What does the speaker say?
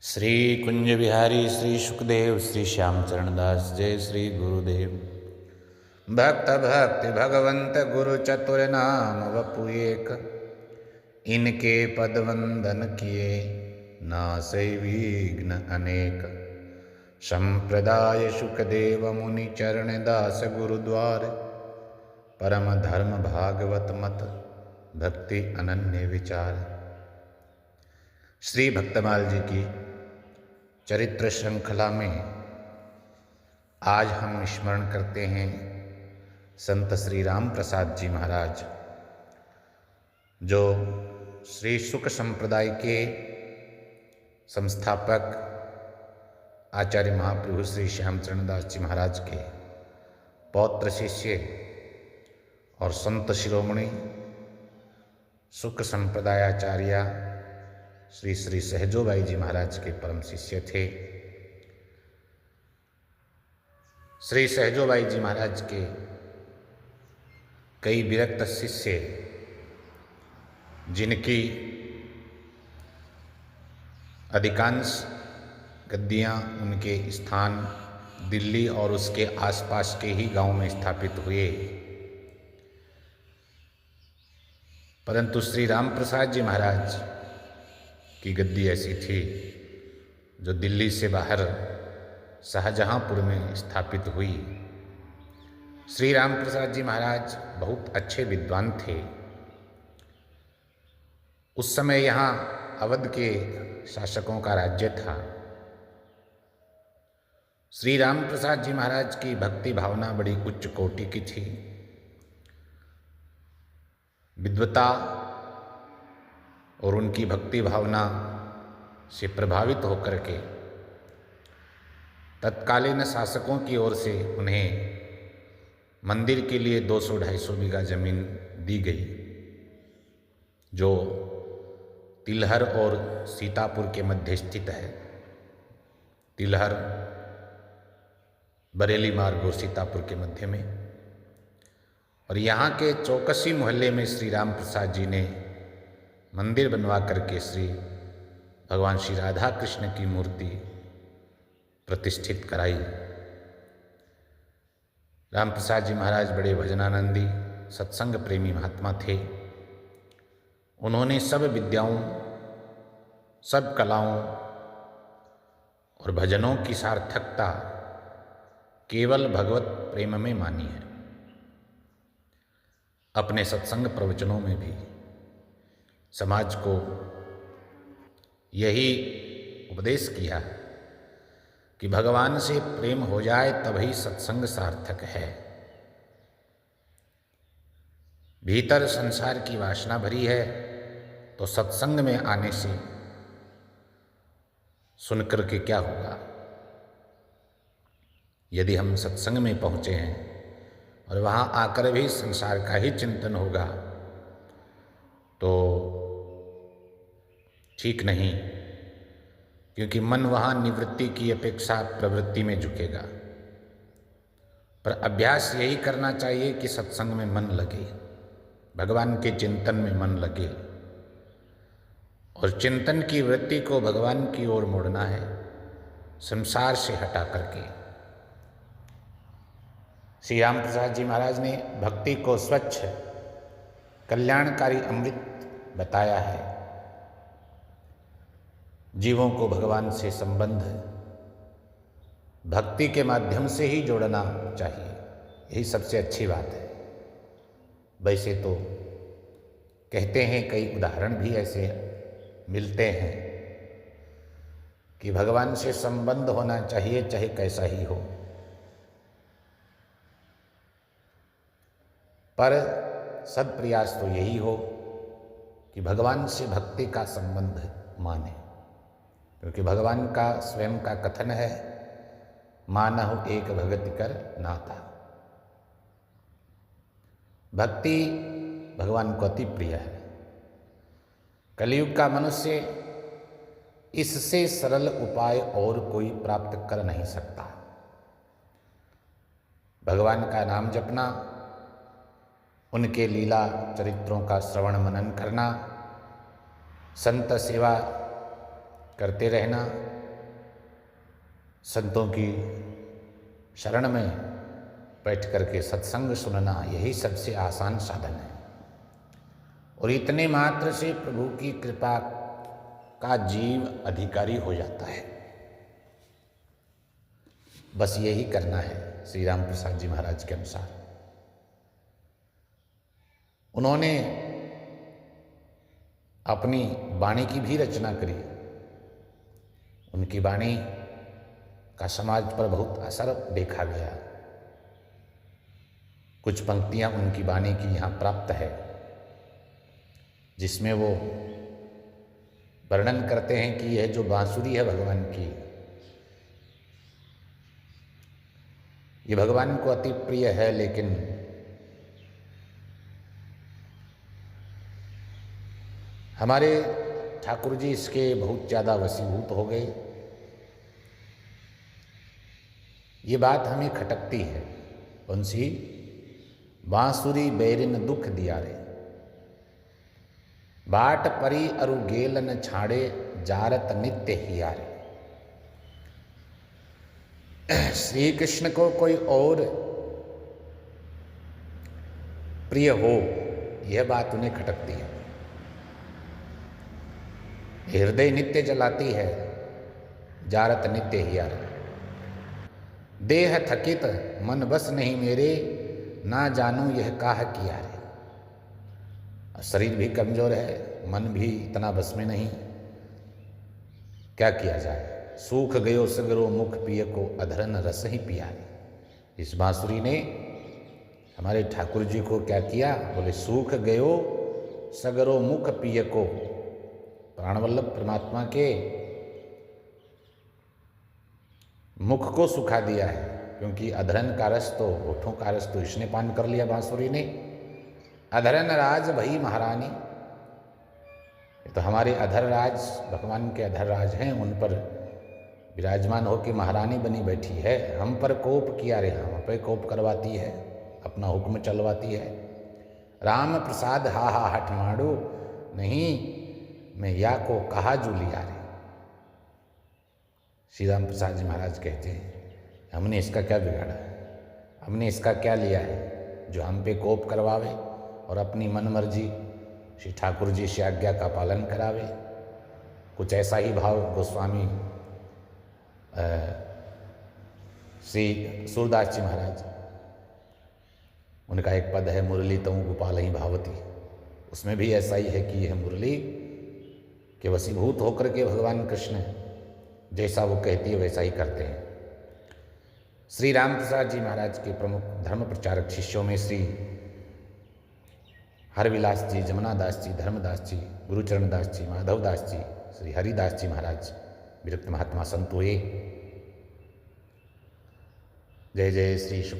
श्री कुंज बिहारी श्री सुखदेव श्री श्याम चरणदास जय श्री गुरुदेव। भक्त भक्ति भगवंत गुरु चतुर नाम वपु एक, इनके पद वंदन किए नासै विघ्न अनेक। संप्रदाय सुखदेव मुनि चरण दास गुरुद्वार, परम धर्म भागवत मत भक्ति अनन्य विचार। श्री भक्तमाल जी की चरित्र श्रृंखला में आज हम स्मरण करते हैं संत श्री राम प्रसाद जी महाराज, जो श्री शुक संप्रदाय के संस्थापक आचार्य महाप्रभु श्री श्याम चरणदास जी महाराज के पौत्र शिष्य और संत शिरोमणि शुक संप्रदायाचार्य श्री श्री सहजोबाई जी महाराज के परम शिष्य थे। श्री सहजोबाई जी महाराज के कई विरक्त शिष्य, जिनकी अधिकांश गद्दियाँ उनके स्थान दिल्ली और उसके आसपास के ही गांव में स्थापित हुए, परंतु श्री राम प्रसाद जी महाराज की गद्दी ऐसी थी जो दिल्ली से बाहर शाहजहांपुर में स्थापित हुई। श्री राम प्रसाद जी महाराज बहुत अच्छे विद्वान थे। उस समय यहाँ अवध के शासकों का राज्य था। श्री राम प्रसाद जी महाराज की भक्ति भावना बड़ी उच्च कोटि की थी। विद्वता और उनकी भक्ति भावना से प्रभावित होकर के तत्कालीन शासकों की ओर से उन्हें मंदिर के लिए 200-250 बीघा जमीन दी गई, जो तिलहर और सीतापुर के मध्य स्थित है। तिलहर बरेली मार्ग और सीतापुर के मध्य में, और यहाँ के चौकसी मोहल्ले में श्री राम प्रसाद जी ने मंदिर बनवा करके श्री भगवान श्री राधा कृष्ण की मूर्ति प्रतिष्ठित कराई। राम प्रसाद जी महाराज बड़े भजनानंदी सत्संग प्रेमी महात्मा थे। उन्होंने सब विद्याओं, सब कलाओं और भजनों की सार्थकता केवल भगवत प्रेम में मानी है। अपने सत्संग प्रवचनों में भी समाज को यही उपदेश किया कि भगवान से प्रेम हो जाए तभी सत्संग सार्थक है। भीतर संसार की वासना भरी है तो सत्संग में आने से सुनकर के क्या होगा। यदि हम सत्संग में पहुँचे हैं और वहाँ आकर भी संसार का ही चिंतन होगा तो ठीक नहीं, क्योंकि मन वहाँ निवृत्ति की अपेक्षा प्रवृत्ति में झुकेगा। पर अभ्यास यही करना चाहिए कि सत्संग में मन लगे, भगवान के चिंतन में मन लगे, और चिंतन की वृत्ति को भगवान की ओर मोड़ना है, संसार से हटा करके। श्री राम प्रसाद जी महाराज ने भक्ति को स्वच्छ कल्याणकारी अमृत बताया है। जीवों को भगवान से संबंध भक्ति के माध्यम से ही जोड़ना चाहिए, यही सबसे अच्छी बात है। वैसे तो कहते हैं, कई उदाहरण भी ऐसे मिलते हैं कि भगवान से संबंध होना चाहिए चाहे कैसा ही हो, पर सब प्रयास तो यही हो कि भगवान से भक्ति का संबंध माने, क्योंकि भगवान का स्वयं का कथन है, मानहु एक भगति कर नाता। भक्ति भगवान को अति प्रिय है। कलयुग का मनुष्य इससे सरल उपाय और कोई प्राप्त कर नहीं सकता। भगवान का नाम जपना, उनके लीला चरित्रों का श्रवण मनन करना, संत सेवा करते रहना, संतों की शरण में बैठ करके सत्संग सुनना यही सबसे आसान साधन है। और इतने मात्र से प्रभु की कृपा का जीव अधिकारी हो जाता है। बस यही करना है श्री राम प्रसाद जी महाराज के अनुसार। उन्होंने अपनी वाणी की भी रचना करी। उनकी वाणी का समाज पर बहुत असर देखा गया। कुछ पंक्तियां उनकी वाणी की यहाँ प्राप्त है, जिसमें वो वर्णन करते हैं कि यह जो बांसुरी है भगवान की, ये भगवान को अति प्रिय है, लेकिन हमारे ठाकुर जी इसके बहुत ज़्यादा वशीभूत हो गए। ये बात हमें खटकती है। उनसी बांसुरी बैरिन दुख दिया रे, बाट परी अरु गेलन छाड़े, जारत नित्य हियारे। श्री कृष्ण को कोई और प्रिय हो, यह बात उन्हें खटकती है। हृदय नित्य जलाती है, जारत नित्य हियारे। देह थकित मन बस नहीं मेरे, ना जानू यह काह किया रे। शरीर भी कमजोर है, मन भी इतना बस में नहीं, क्या किया जाए। सूख गयो सगरो मुख पिय को, अधरन रस ही पिया रे। इस बांसुरी ने हमारे ठाकुर जी को क्या किया, बोले सूख गयो सगरो मुख पिय को। प्राणवल्लभ परमात्मा के मुख को सुखा दिया है, क्योंकि अधरन का रस तो, होठों का रस तो इसने पान कर लिया बांसुरी ने। अधरन राज भई महारानी, तो हमारे अधर राज भगवान के अधर राज हैं, उन पर विराजमान होकर महारानी बनी बैठी है। हम पर कोप किया रे, हम पे कोप करवाती है, अपना हुक्म चलवाती है। राम प्रसाद हा हा हठ माड़ू, नहीं मैं या को कहा जूलिया रे। श्री राम प्रसाद जी महाराज कहते हैं, हमने इसका क्या बिगाड़ा है, हमने इसका क्या लिया है जो हम पे कोप करवावे और अपनी मन मर्जी श्री ठाकुर जी से आज्ञा का पालन करावे। कुछ ऐसा ही भाव गोस्वामी श्री सूरदास जी महाराज, उनका एक पद है, मुरली तऊ गोपाल ही भावती। उसमें भी ऐसा ही है कि यह मुरली के वशीभूत होकर के भगवान कृष्ण जैसा वो कहती है वैसा ही करते हैं। श्री राम प्रसाद जी महाराज के प्रमुख धर्म प्रचारक शिष्यों में श्री हरविलास जी, जमुना दास जी, धर्मदास जी, गुरुचरण दास जी, माधव दास जी, श्री हरिदास जी महाराज विरक्त महात्मा संत हुए। जय जय श्री शुभ